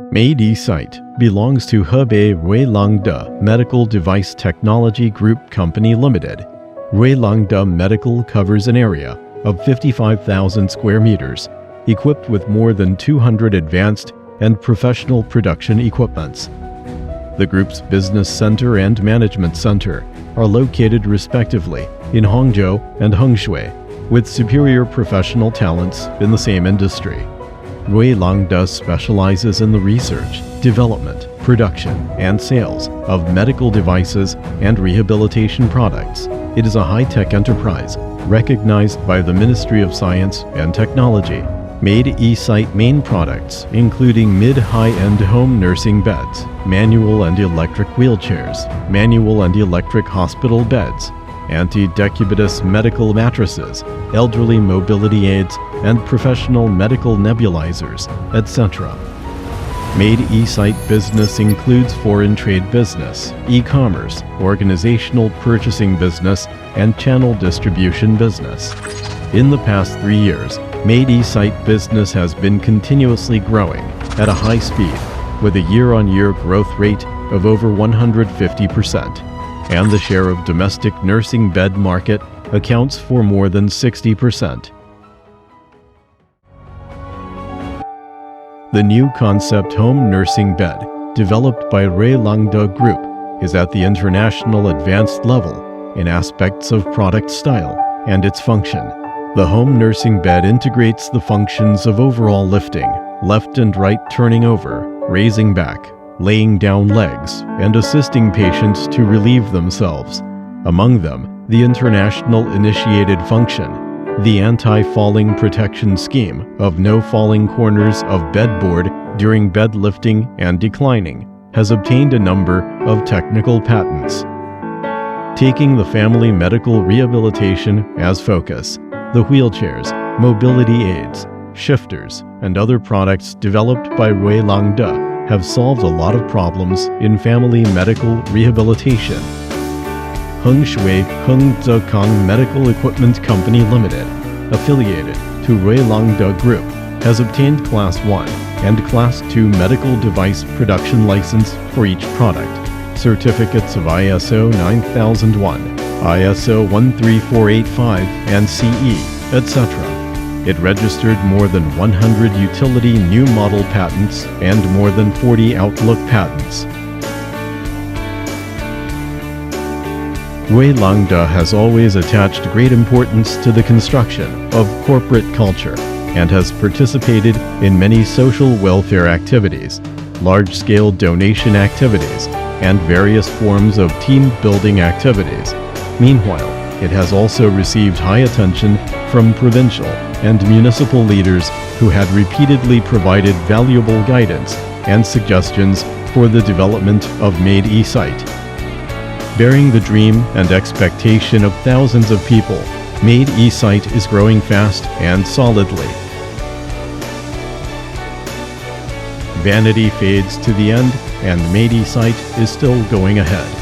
Maidesite belongs to Hebei Ruilangde Medical Device Technology Group Company Limited. Ruilangde Medical covers an area of 55,000 square meters, equipped with more than 200 advanced and professional production equipments. The group's business center and management center are located respectively in Hangzhou and Hengshui, with superior professional talents in the same industry. Ruilangde specializes in the research, development, production, and sales of medical devices and rehabilitation products. It is a high-tech enterprise recognized by the Ministry of Science and Technology. Maidesite main products, including mid-high-end home nursing beds, manual and electric wheelchairs, manual and electric hospital beds, anti-decubitus medical mattresses, elderly mobility aids, and professional medical nebulizers, etc. Maidesite business includes foreign trade business, e-commerce, organizational purchasing business, and channel distribution business. In the past 3 years, Maidesite business has been continuously growing at a high speed, with a year-on-year growth rate of over 150%, and the share of domestic nursing bed market accounts for more than 60%. The new concept home nursing bed, developed by Ruilangde Group, is at the international advanced level in aspects of product style and its function. The home nursing bed integrates the functions of overall lifting, left and right turning over, raising back, laying down legs, and assisting patients to relieve themselves. Among them, the international initiated function, the anti-falling protection scheme of no falling corners of bedboard during bed lifting and declining, has obtained a number of technical patents. Taking the family medical rehabilitation as focus, the wheelchairs, mobility aids, shifters, and other products developed by Ruilangde have solved a lot of problems in family medical rehabilitation. Hengshui Hengzekang Medical Equipment Company Limited, affiliated to Ruilangde Group, has obtained Class 1 and Class 2 medical device production license for each product, certificates of ISO 9001, ISO 13485, and CE, etc. It registered more than 100 utility new model patents and more than 40 outlook patents. Ruilangde has always attached great importance to the construction of corporate culture and has participated in many social welfare activities, large-scale donation activities, and various forms of team-building activities. Meanwhile, it has also received high attention from provincial and municipal leaders who had repeatedly provided valuable guidance and suggestions for the development of Maidesite. Bearing the dream and expectation of thousands of people, Maidesite is growing fast and solidly. Vanity fades to the end, and Maidesite is still going ahead.